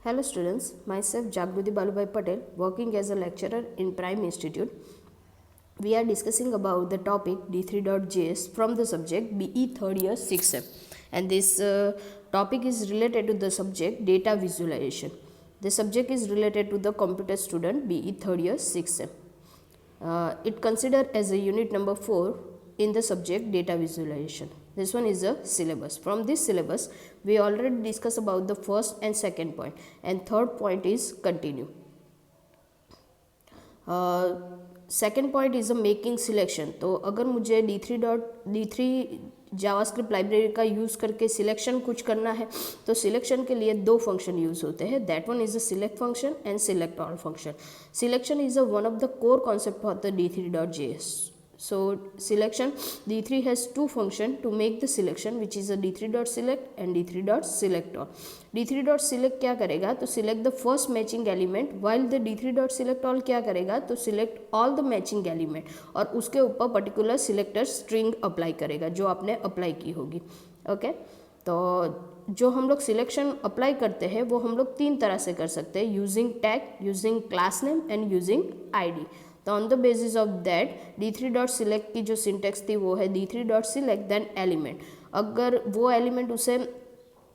Hello students, myself Jagruti Balubhai Patel, working as a lecturer in Prime Institute. We are discussing about the topic D3.js from the subject BE third year 6th sem, and this topic is related to the subject data visualization. The subject is related to the computer student BE third year 6th sem. It considered as a unit number 4 in the subject data visualization. This one is a syllabus. From this syllabus, we already discussed about the first and second point, and third point is continue. Second point is a making selection. तो अगर मुझे D3 JavaScript library का use करके selection कुछ करना है तो selection के लिए दो फंक्शन यूज़ होते हैं. That one is a select function and select all function. Selection is a one of the core concept of the D3.js. So selection, D3 has two functions to make the selection, which is a D3.select and D3.selectAll. D3.select क्या करेगा तो select the first matching element, while the D3.selectAll क्या करेगा तो select all the matching element और उसके ऊपर particular selector string apply करेगा जो आपने apply की होगी. ओके तो जो हम लोग सिलेक्शन अप्लाई करते हैं वो हम लोग तीन तरह से कर सकते हैं, using tag, using class name and using ID. तो on the basis of that D3.select की जो सिंटेक्स थी वो है D3.select देन एलिमेंट. अगर वो एलिमेंट उसे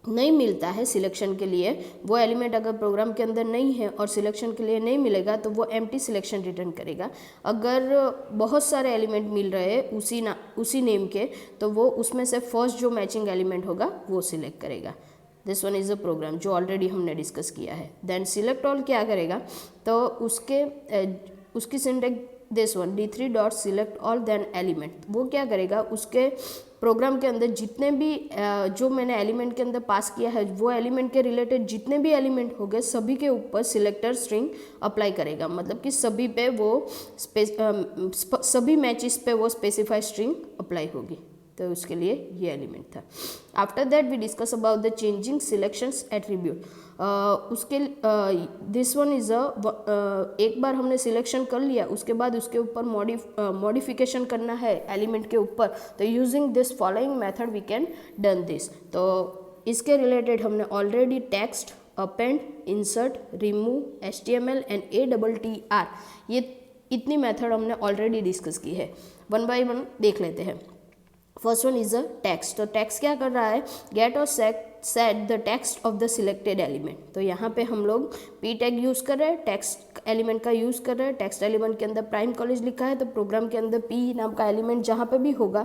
नहीं मिलता है सिलेक्शन के लिए, वो एलिमेंट अगर प्रोग्राम के अंदर नहीं है और सिलेक्शन के लिए नहीं मिलेगा तो वो एम्प्टी सिलेक्शन रिटर्न करेगा. अगर बहुत सारे एलिमेंट मिल रहे हैं उसी नेम के तो वो उसमें से फर्स्ट जो मैचिंग एलिमेंट होगा वो सिलेक्ट करेगा. This one is a program जो ऑलरेडी हमने डिस्कस किया है. देन सिलेक्ट ऑल क्या करेगा तो उसकी syntax this one D3.selectAll then element. वो क्या करेगा उसके प्रोग्राम के अंदर जितने भी जो मैंने एलिमेंट के अंदर पास किया है वो एलिमेंट के रिलेटेड जितने भी एलिमेंट हो गए सभी के ऊपर सिलेक्टर स्ट्रिंग अप्लाई करेगा. मतलब कि सभी पे वो सभी मैचेस पे वो स्पेसिफाई स्ट्रिंग अप्लाई होगी. तो उसके लिए ये एलिमेंट था. After that we discuss about the changing selections attribute. उसके दिस वन इज़ एक बार हमने सिलेक्शन कर लिया उसके बाद उसके ऊपर मॉडिफिकेशन करना है एलिमेंट के ऊपर तो using this following method we can done this. तो इसके रिलेटेड हमने already text, append, insert, remove, HTML and ATTR ये इतनी मेथड हमने ऑलरेडी डिस्कस की है. वन बाय वन देख लेते हैं. First one is a text. तो टेक्स्ट क्या कर रहा है, गेट और set the text of the selected element. तो यहाँ पे हम लोग पी टैग यूज़ कर रहे हैं, टेक्स्ट एलिमेंट का यूज़ कर रहे हैं. टेक्स्ट एलिमेंट के अंदर प्राइम कॉलेज लिखा है तो प्रोग्राम के अंदर पी नाम का एलिमेंट जहाँ पे भी होगा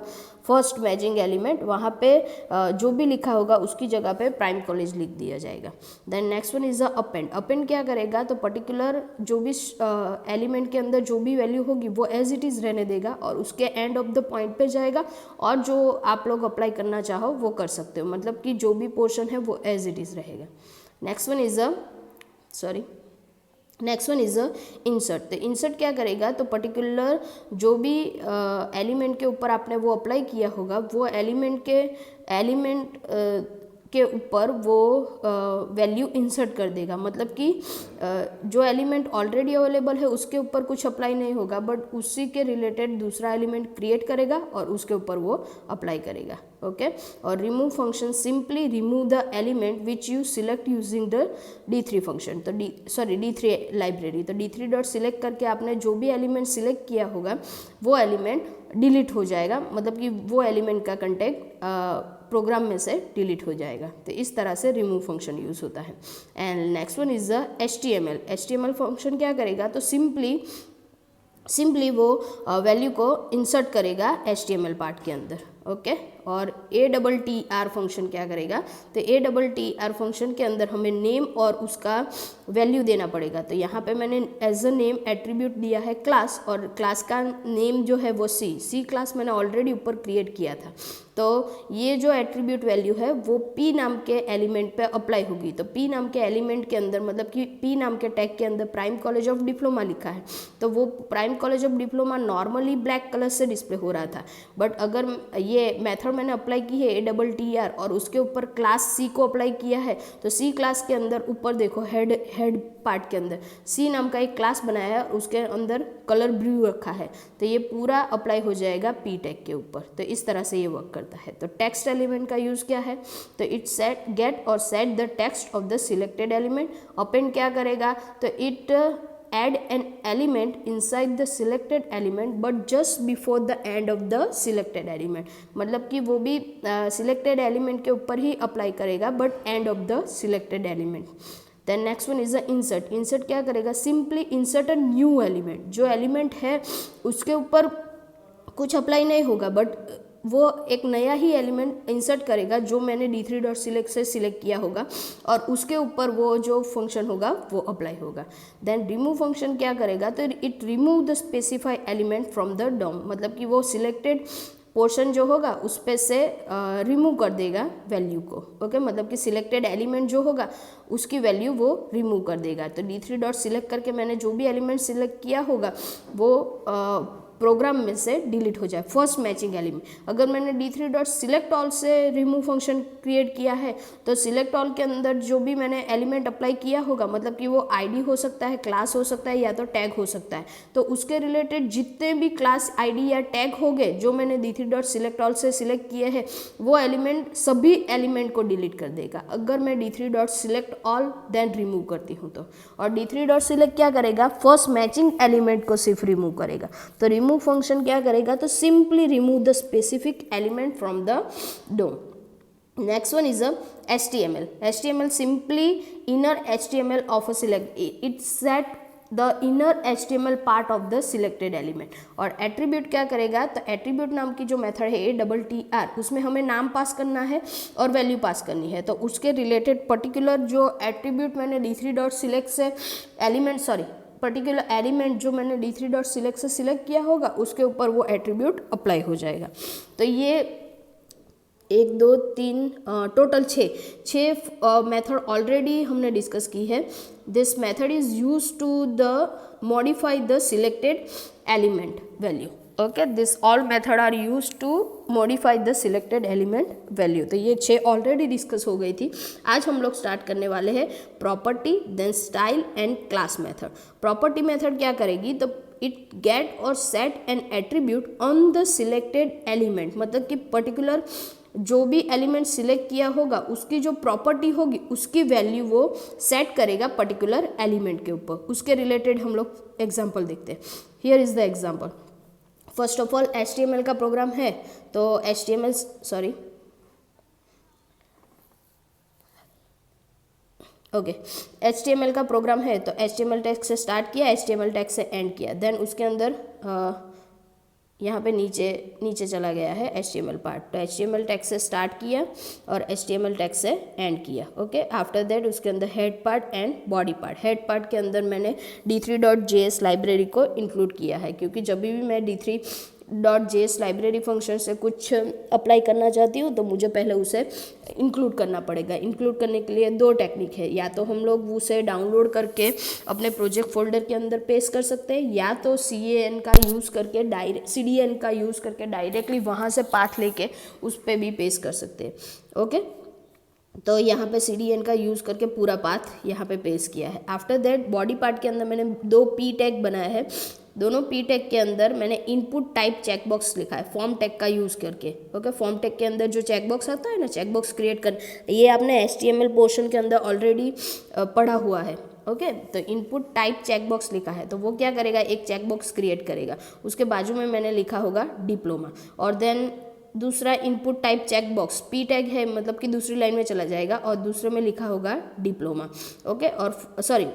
फर्स्ट मैचिंग एलिमेंट वहाँ पे जो भी लिखा होगा उसकी जगह पे प्राइम कॉलेज लिख दिया जाएगा. Then next one is a append. Append क्या करेगा तो पर्टिकुलर जो भी एलिमेंट के अंदर जो भी वैल्यू होगी वो एज इट इज़ रहने देगा और उसके एंड ऑफ द पॉइंट पे जाएगा और जो आप लोग अप्लाई करना चाहो वो कर सकते हो. मतलब कि जो भी पोर्शन है वो एज इट इज़ रहेगा. Next one is a insert. तो इंसर्ट क्या करेगा तो पर्टिकुलर जो भी एलिमेंट के ऊपर आपने वो अप्लाई किया होगा वो एलिमेंट के ऊपर वो वैल्यू इंसर्ट कर देगा. मतलब कि जो एलिमेंट ऑलरेडी अवेलेबल है उसके ऊपर कुछ अप्लाई नहीं होगा बट उसी के रिलेटेड दूसरा एलिमेंट क्रिएट करेगा और उसके ऊपर वो अप्लाई करेगा. ओके और remove function simply remove the element which you select using the D3 function. तो D3 लाइब्रेरी. तो D3.select करके आपने जो भी एलिमेंट सिलेक्ट किया होगा वो एलिमेंट डिलीट हो जाएगा. मतलब कि वो एलिमेंट का कंटेंट प्रोग्राम में से डिलीट हो जाएगा. तो इस तरह से रिमूव फंक्शन यूज़ होता है. And next one is the HTML function क्या करेगा तो सिंपली वो वैल्यू को इंसर्ट करेगा HTML पार्ट के अंदर. ओके और ATTR फंक्शन क्या करेगा तो ATTR फंक्शन के अंदर हमें नेम और उसका वैल्यू देना पड़ेगा. तो यहाँ पे मैंने एज अ नेम एट्रीब्यूट दिया है क्लास और क्लास का नेम जो है वो सी क्लास मैंने ऑलरेडी ऊपर क्रिएट किया था. तो ये जो एट्रीब्यूट वैल्यू है वो P नाम के एलिमेंट पे अप्लाई होगी. तो P नाम के एलिमेंट के अंदर मतलब कि P नाम के टैग के अंदर प्राइम कॉलेज ऑफ डिप्लोमा लिखा है तो वो prime college of diploma normally black colour से डिस्प्ले हो रहा था. बट अगर ये मेथड मैंने अप्लाई की है ATTR और उसके ऊपर क्लास C को अप्लाई किया है तो C क्लास के अंदर ऊपर देखो हेड पार्ट के अंदर C नाम का एक क्लास बनाया है और उसके अंदर कलर ब्लू रखा है. तो ये पूरा अप्लाई हो जाएगा P टैग के ऊपर. तो इस तरह से ये वर्क करता है. करता है। तो टेक्स्ट एलिमेंट का यूज़ क्या है, तो इट सेट गेट और set the text of the selected element. Append क्या करेगा, तो it add an element inside the selected element but just before the end of the selected element, मतलब कि वो भी selected element के ऊपर ही अप्लाई करेगा but end of the selected element। then next one is the insert। insert क्या करेगा, simply insert a new element, जो element है उसके ऊपर कुछ अप्लाई नहीं होगा बट वो एक नया ही एलिमेंट इंसर्ट करेगा जो मैंने d3.select से सिलेक्ट किया होगा और उसके ऊपर वो जो फंक्शन होगा वो अप्लाई होगा। देन रिमूव फंक्शन क्या करेगा, तो it remove the specify element from the DOM, मतलब कि वो सिलेक्टेड पोर्शन जो होगा उस पे से रिमूव कर देगा वैल्यू को। ओके, मतलब कि सिलेक्टेड एलिमेंट जो होगा उसकी वैल्यू वो रिमूव कर देगा। तो d3.select करके मैंने जो भी एलिमेंट सिलेक्ट किया होगा वो प्रोग्राम में से डिलीट हो जाए, फर्स्ट मैचिंग एलिमेंट। अगर मैंने d3.select all से रिमूव फंक्शन क्रिएट किया है तो सिलेक्ट ऑल के अंदर जो भी मैंने एलिमेंट अप्लाई किया होगा, मतलब कि वो आईडी हो सकता है, क्लास हो सकता है या तो टैग हो सकता है, तो उसके रिलेटेड जितने भी क्लास आईडी या टैग होंगे जो मैंने d3.select all से सिलेक्ट किए हैं वो एलिमेंट सभी एलिमेंट को डिलीट कर देगा अगर मैं d3.select all देन रिमूव करती हूँ तो। और d3.select क्या करेगा, फर्स्ट मैचिंग एलिमेंट को सिर्फ रिमूव करेगा। तो रिमूव फंक्शन क्या करेगा, तो simply remove the specific element from the DOM. Next one is a HTML. HTML simply inner HTML of a select. It set the inner HTML part of the selected element. और attribute क्या करेगा, तो attribute नाम की जो method है ATTR, उसमें हमें नाम पास करना है और वैल्यू पास करनी है। तो उसके रिलेटेड पर्टिकुलर जो attribute मैंने d3.select से पर्टिकुलर एलिमेंट जो मैंने d3.select से सिलेक्ट किया होगा उसके ऊपर वो एट्रीब्यूट अप्लाई हो जाएगा। तो ये 1 2 3 टोटल 6 मेथड ऑलरेडी हमने डिस्कस की है। This method is use to the modify the selected element value. Okay, this all method are use to modify the selected element value. तो ये 6 ऑलरेडी डिस्कस हो गई थी। आज हम लोग स्टार्ट करने वाले हैं property, then style and class method. Property method क्या करेगी, तो इट गेट और set an attribute on the selected element, मतलब कि पर्टिकुलर जो भी एलिमेंट सिलेक्ट किया होगा उसकी जो प्रॉपर्टी होगी उसकी वैल्यू वो सेट करेगा पर्टिकुलर एलिमेंट के ऊपर। उसके रिलेटेड हम लोग एग्जांपल देखते हैं। Here is the example. First of all HTML का प्रोग्राम है, तो HTML का प्रोग्राम है तो HTML टैग से स्टार्ट किया, HTML टैग से एंड किया, देन उसके अंदर यहाँ पे नीचे चला गया है HTML पार्ट। तो HTML टैग से स्टार्ट किया और HTML टैग से एंड किया। ओके, आफ्टर दैट उसके अंदर head part and body part. Head part के अंदर मैंने d3.js लाइब्रेरी को इंक्लूड किया है, क्योंकि जब भी मैं d3.js लाइब्रेरी फंक्शन से कुछ अप्लाई करना चाहती हूँ तो मुझे पहले उसे इंक्लूड करना पड़ेगा। इंक्लूड करने के लिए 2 टेक्निक है, या तो हम लोग उसे डाउनलोड करके अपने प्रोजेक्ट फोल्डर के अंदर पेस्ट कर सकते हैं, या तो CDN का यूज़ करके डायरेक्टली वहाँ से पाथ लेके उस पर भी पेस्ट कर सकते हैं। ओके, तो यहाँ पे CDN का यूज़ करके पूरा पाथ यहाँ पे पेस्ट किया है। आफ्टर दैट बॉडी पार्ट के अंदर मैंने 2 P टैग बनाया है। दोनों P टैग के अंदर मैंने इनपुट टाइप चेकबॉक्स लिखा है फॉर्म टैग का यूज़ करके। ओके, फॉर्म टैग के अंदर जो चेकबॉक्स आता है ना, चेकबॉक्स क्रिएट कर, ये आपने HTML पोर्शन के अंदर ऑलरेडी पढ़ा हुआ है। ओके, तो इनपुट टाइप चेकबॉक्स लिखा है तो वो क्या करेगा, एक चेकबॉक्स क्रिएट करेगा। उसके बाजू में मैंने लिखा होगा डिप्लोमा, और देन दूसरा input type checkbox P tag है, मतलब कि दूसरी लाइन में चला जाएगा और दूसरे में लिखा होगा डिप्लोमा। ओके, और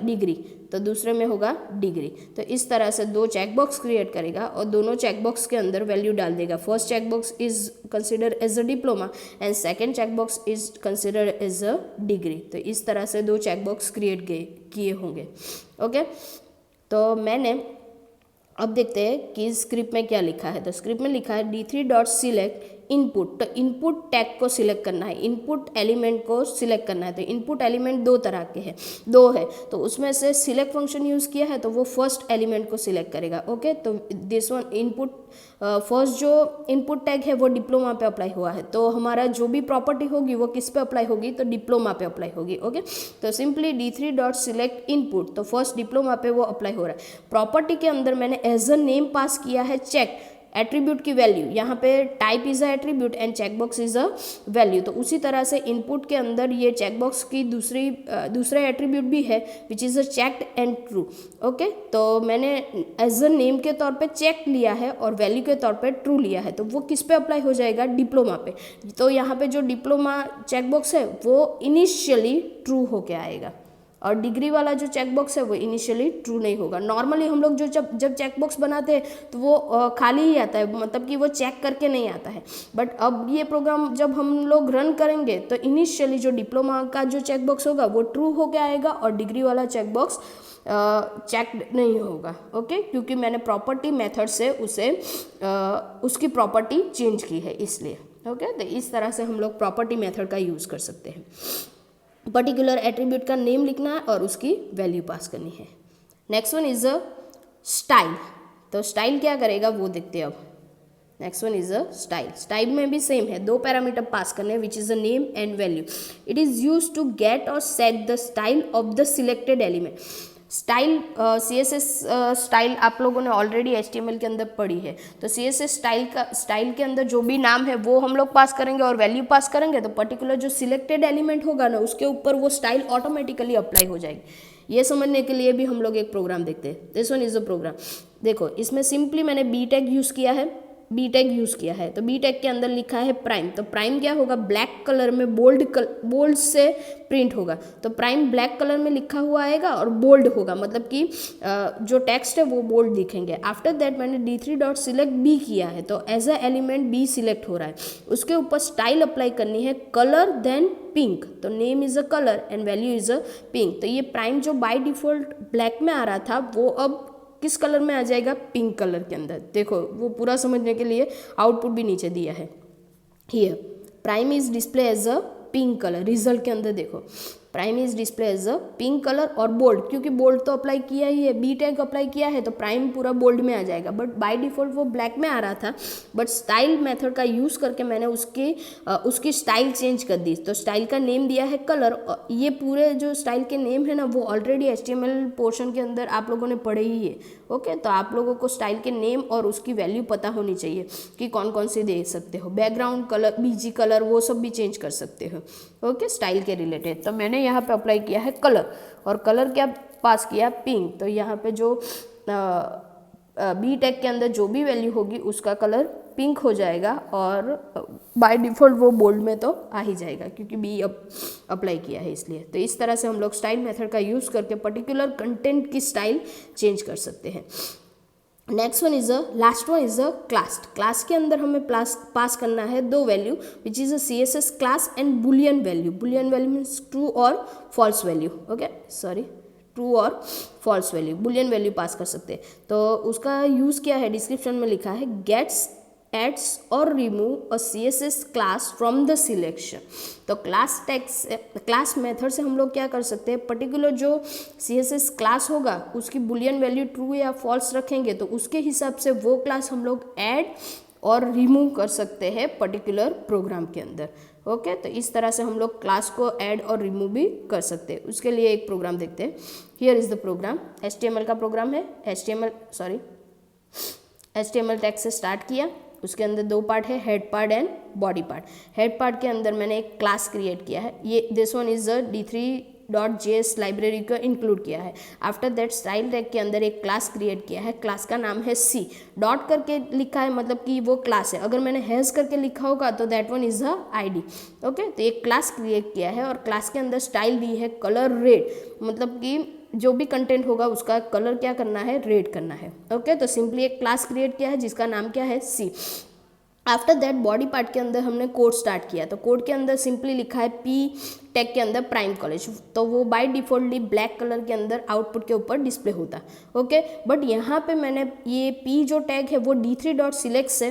डिग्री, तो दूसरे में होगा डिग्री। तो इस तरह से 2 चेकबॉक्स क्रिएट करेगा और दोनों चेकबॉक्स के अंदर वैल्यू डाल देगा। First checkbox is consider as a diploma and second checkbox is consider as a degree. तो इस तरह से 2 चेकबॉक्स क्रिएट किए होंगे। ओके, तो मैंने अब देखते हैं कि स्क्रिप्ट में क्या लिखा है। तो स्क्रिप्ट में लिखा है d3.select इनपुट। तो इनपुट टैग को सिलेक्ट करना है, इनपुट एलिमेंट को सिलेक्ट करना है। तो इनपुट एलिमेंट 2 तरह के हैं, 2 है, तो उसमें से सिलेक्ट फंक्शन यूज़ किया है तो वो फर्स्ट एलिमेंट को सिलेक्ट करेगा। ओके, तो दिस वन इनपुट फर्स्ट जो इनपुट टैग है वो डिप्लोमा पे अप्लाई हुआ है, तो हमारा जो भी प्रॉपर्टी होगी वो किस पे अप्लाई होगी, तो डिप्लोमा पे अप्लाई होगी। ओके, तो सिंपली d3.select इनपुट, तो फर्स्ट डिप्लोमा पे वो अप्लाई हो रहा है। प्रॉपर्टी के अंदर मैंने एज अ नेम पास किया है चेक। एट्रीब्यूट की वैल्यू, यहाँ पे type is a attribute and checkbox is a value. तो उसी तरह से इनपुट के अंदर ये चेकबॉक्स की दूसरा एट्रीब्यूट भी है विच is a checked and true. Okay, तो मैंने एज अ नेम के तौर पे चेक लिया है और वैल्यू के तौर पे ट्रू लिया है, तो वो किस पे अप्लाई हो जाएगा, डिप्लोमा पे। तो यहाँ पे जो डिप्लोमा चेकबॉक्स है वो इनिशियली ट्रू होके आएगा और डिग्री वाला जो चेकबॉक्स है वो इनिशियली ट्रू नहीं होगा। नॉर्मली हम लोग जो जब चेकबॉक्स बनाते हैं तो वो खाली ही आता है, मतलब कि वो चेक करके नहीं आता है। बट अब ये प्रोग्राम जब हम लोग रन करेंगे तो इनिशियली जो डिप्लोमा का जो चेकबॉक्स होगा वो ट्रू होके आएगा और डिग्री वाला चेकबॉक्स चेक नहीं होगा। ओके, क्योंकि मैंने प्रॉपर्टी मेथड से उसे उसकी प्रॉपर्टी चेंज की है इसलिए। ओके, तो इस तरह से हम लोग प्रॉपर्टी मेथड का यूज़ कर सकते हैं। पर्टिकुलर एट्रीब्यूट का नेम लिखना है और उसकी वैल्यू पास करनी है। Next one is a style. तो स्टाइल क्या करेगा वो देखते हैं अब। Next one is a style. Style में भी सेम है, दो पैरामीटर पास करने हैं which is a name and value. It is use to get और set the style of the selected element. Style CSS style आप लोगों ने ऑलरेडी HTML के अंदर पढ़ी है। तो CSS स्टाइल के अंदर जो भी नाम है वो हम लोग पास करेंगे और वैल्यू पास करेंगे, तो पर्टिकुलर जो सिलेक्टेड एलिमेंट होगा ना उसके ऊपर वो स्टाइल ऑटोमेटिकली अप्लाई हो जाएगी। ये समझने के लिए भी हम लोग एक प्रोग्राम देखते हैं। This one is a program. देखो इसमें सिंपली मैंने बी टैग यूज़ किया है, बी टैग यूज़ किया है। तो बी टैग के अंदर लिखा है प्राइम। तो प्राइम क्या होगा, ब्लैक कलर में बोल्ड से प्रिंट होगा। तो प्राइम ब्लैक कलर में लिखा हुआ आएगा और बोल्ड होगा, मतलब कि जो टेक्स्ट है वो बोल्ड दिखेंगे। आफ्टर दैट मैंने d3.select b किया है, तो as a element b select हो रहा है। उसके ऊपर स्टाइल अप्लाई करनी है, कलर देन पिंक। तो name is a colour and value is a pink. तो ये प्राइम जो बाय डिफ़ॉल्ट ब्लैक में आ रहा था वो अब किस कलर में आ जाएगा, पिंक कलर के अंदर। देखो वो पूरा समझने के लिए आउटपुट भी नीचे दिया है। Here prime is display as a pink colour. Result के अंदर देखो prime is display as a pink colour और बोल्ड, क्योंकि बोल्ड तो अप्लाई किया ही है, बी टैग अप्लाई किया है तो प्राइम पूरा बोल्ड में आ जाएगा। बट बाय डिफॉल्ट वो ब्लैक में आ रहा था, बट स्टाइल मेथड का यूज़ करके मैंने उसकी स्टाइल चेंज कर दी। तो स्टाइल का नेम दिया है कलर। ये पूरे जो स्टाइल के नेम है ना वो ऑलरेडी HTML पोर्शन के अंदर आप लोगों ने पढ़े ही है। ओके, तो आप लोगों को स्टाइल के नेम और उसकी वैल्यू पता होनी चाहिए कि कौन कौन से दे सकते हो। बैकग्राउंड कलर, BG कलर, वो सब भी चेंज कर सकते हो। ओके, स्टाइल के रिलेटेड। तो मैंने यहाँ पे अप्लाई किया है कलर, और कलर क्या पास किया, पिंक। तो यहाँ पे जो बी टैग के अंदर जो भी वैल्यू होगी उसका कलर पिंक हो जाएगा और बाय डिफ़ॉल्ट वो बोल्ड में तो आ ही जाएगा क्योंकि बी अप्लाई किया है इसलिए। तो इस तरह से हम लोग स्टाइल मेथड का यूज़ करके पर्टिकुलर कंटेंट की स्टाइल चेंज कर सकते हैं। Next one is last one is class. Class के अंदर हमें पास करना है दो value which is a CSS class and boolean value. Boolean value means true और false value. Okay, sorry, true और false value, boolean value pass कर सकते हैं। तो उसका यूज़ क्या है, डिस्क्रिप्शन में लिखा है गेट्स, एड्स और remove a CSS class from the selection. तो क्लास मेथड से हम लोग क्या कर सकते हैं, पर्टिकुलर जो CSS क्लास होगा उसकी बुलियन वैल्यू ट्रू या फॉल्स रखेंगे तो उसके हिसाब से वो क्लास हम लोग ऐड और रिमूव कर सकते हैं पर्टिकुलर प्रोग्राम के अंदर। ओके, तो इस तरह से हम लोग क्लास को ऐड और रिमूव भी कर सकते हैं। उसके लिए एक प्रोग्राम देखते हैं। Here is the program, HTML का प्रोग्राम है। HTML टैग से स्टार्ट किया, उसके अंदर दो पार्ट है, head part and body part. Head part के अंदर मैंने एक क्लास क्रिएट किया है, ये this one is d3.js library को इंक्लूड किया है। आफ्टर दैट स्टाइल टैग के अंदर एक क्लास क्रिएट किया है, क्लास का नाम है C। डॉट करके लिखा है मतलब कि वो क्लास है, अगर मैंने हैज़ करके लिखा होगा तो that one is ID। Okay, तो एक क्लास क्रिएट किया है और क्लास के अंदर स्टाइल दी है कलर रेड, मतलब कि जो भी कंटेंट होगा उसका कलर क्या करना है, रेड करना है। ओके, तो सिंपली एक क्लास क्रिएट किया है जिसका नाम क्या है, C। After that body part के अंदर हमने कोड स्टार्ट किया, तो कोड के अंदर सिंपली लिखा है P टैग के अंदर प्राइम कॉलेज, तो वो बाय डिफॉल्टली ब्लैक कलर के अंदर आउटपुट के ऊपर डिस्प्ले होता। ओके, बट यहाँ पे मैंने ये P जो टैग है वो d3.select से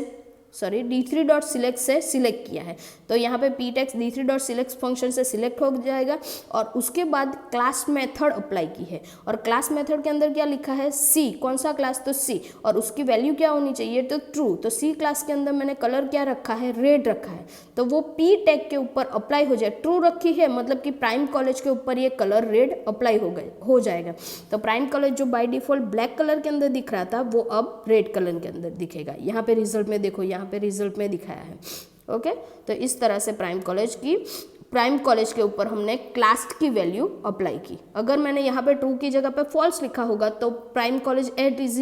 d3.select से सिलेक्ट किया है, तो यहाँ पे p टैग्स d3.select फंक्शन से सिलेक्ट हो जाएगा और उसके बाद क्लास मेथड अप्लाई की है और क्लास मेथड के अंदर क्या लिखा है c, कौन सा क्लास, तो c, और उसकी वैल्यू क्या होनी चाहिए, तो ट्रू। तो c क्लास के अंदर मैंने कलर क्या रखा है, रेड रखा है, तो वो p टैग के ऊपर अप्लाई हो जाए। ट्रू रखी है मतलब कि प्राइम कॉलेज के ऊपर ये कलर रेड अप्लाई हो जाएगा। तो प्राइम कॉलेज जो बाय डिफॉल्ट ब्लैक कलर के अंदर दिख रहा था वो अब रेड कलर के अंदर दिखेगा। यहाँ पे रिजल्ट में देखो, यहाँ पे रिजल्ट में दिखाया है। ओके, तो इस तरह से प्राइम कॉलेज के ऊपर हमने क्लास की वैल्यू अप्लाई की। अगर मैंने यहाँ पे ट्रू की जगह पे फॉल्स लिखा होगा तो prime college as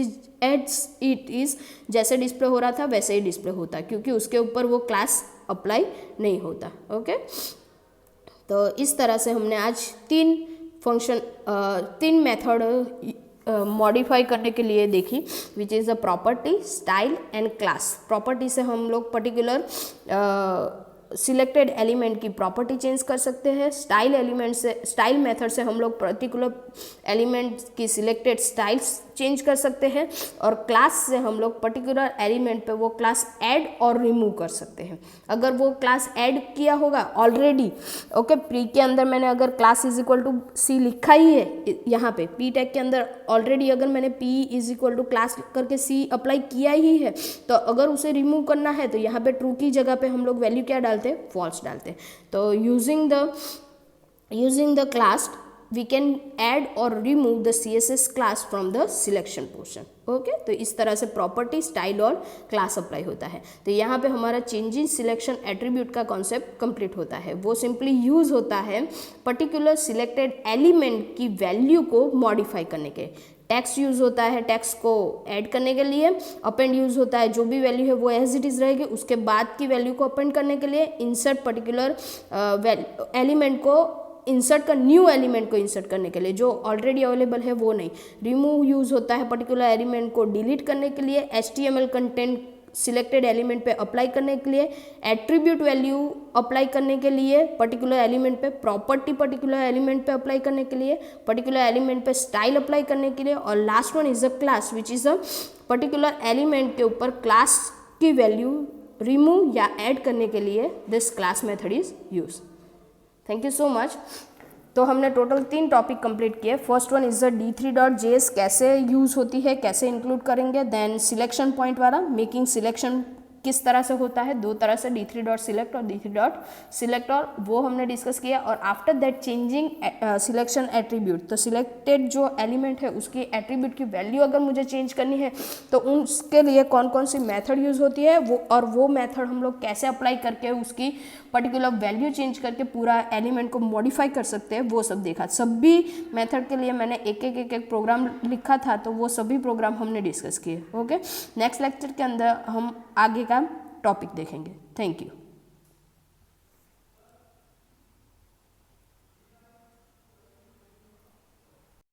it is जैसे डिस्प्ले हो रहा था वैसे ही डिस्प्ले होता, क्योंकि उसके ऊपर वो क्लास अप्लाई नहीं होता। ओके, तो इस तरह से हमने आज तीन मेथड मॉडिफाई करने के लिए देखी, विच is a property, style and class. Property से हम लोग पर्टिकुलर सिलेक्टेड एलिमेंट की प्रॉपर्टी चेंज कर सकते हैं। स्टाइल मेथड से हम लोग पर्टिकुलर एलिमेंट की सिलेक्टेड स्टाइल्स चेंज कर सकते हैं और क्लास से हम लोग पर्टिकुलर एलिमेंट पे वो क्लास ऐड और रिमूव कर सकते हैं। अगर वो क्लास ऐड किया होगा ऑलरेडी, ओके, प्री के अंदर मैंने अगर क्लास इज इक्वल टू सी लिखा ही है, यहाँ पे पी टैग के अंदर ऑलरेडी अगर मैंने p is equal to class करके सी अप्लाई किया ही है, तो अगर उसे रिमूव करना है तो यहाँ पे ट्रू की जगह पे हम लोग वैल्यू क्या डालते हैं, फॉल्स डालते हैं। तो using the class we can add or remove the CSS class from the selection portion। Okay, तो इस तरह से प्रॉपर्टी, स्टाइल और क्लास अप्लाई होता है। तो यहाँ पे हमारा चेंज इन सिलेक्शन एट्रीब्यूट का कॉन्सेप्ट कंप्लीट होता है। वो सिंपली यूज होता है पर्टिकुलर सिलेक्टेड एलिमेंट की वैल्यू को मॉडिफाई करने के। टेक्स्ट यूज होता है टेक्स्ट को ऐड करने के लिए, अपेंड यूज होता है जो भी वैल्यू है वो एज इट इज रहेगी, उसके बाद की वैल्यू को अपेंड करने के लिए, इंसर्ट पर्टिकुलर एलिमेंट को इंसर्ट कर न्यू एलिमेंट को इंसर्ट करने के लिए, जो ऑलरेडी अवेलेबल है वो नहीं। रिमूव यूज होता है पर्टिकुलर एलिमेंट को डिलीट करने के लिए, HTML कंटेंट सिलेक्टेड एलिमेंट पे अप्लाई करने के लिए, एट्रीब्यूट वैल्यू अप्लाई करने के लिए पर्टिकुलर एलिमेंट पे, प्रॉपर्टी पर्टिकुलर एलिमेंट पे अप्लाई करने के लिए, पर्टिकुलर एलिमेंट पे स्टाइल अप्लाई करने के लिए, और last one is a class which is a particular element के ऊपर क्लास की वैल्यू रिमूव या ऐड करने के लिए this class method is use. Thank you so much. तो हमने टोटल 3 टॉपिक कंप्लीट किए। First one is the d3.js कैसे यूज़ होती है, कैसे इंक्लूड करेंगे। देन सिलेक्शन पॉइंट वाला, मेकिंग सिलेक्शन किस तरह से होता है, 2 तरह से, d3.select और d3.select, और वो हमने डिस्कस किया। और after that changing selection attribute, तो सिलेक्टेड जो एलिमेंट है उसकी एट्रीब्यूट की वैल्यू अगर मुझे चेंज करनी है तो उसके लिए कौन कौन सी मेथड यूज़ होती है वो, और वो मेथड हम लोग कैसे अप्लाई करके उसकी पर्टिकुलर वैल्यू चेंज करके पूरा एलिमेंट को मॉडिफाई कर सकते हैं, वो सब देखा। सभी मेथड के लिए मैंने एक प्रोग्राम लिखा था, तो वो सभी प्रोग्राम हमने डिस्कस किए। ओके, नेक्स्ट लेक्चर के अंदर हम आगे का टॉपिक देखेंगे। Thank you.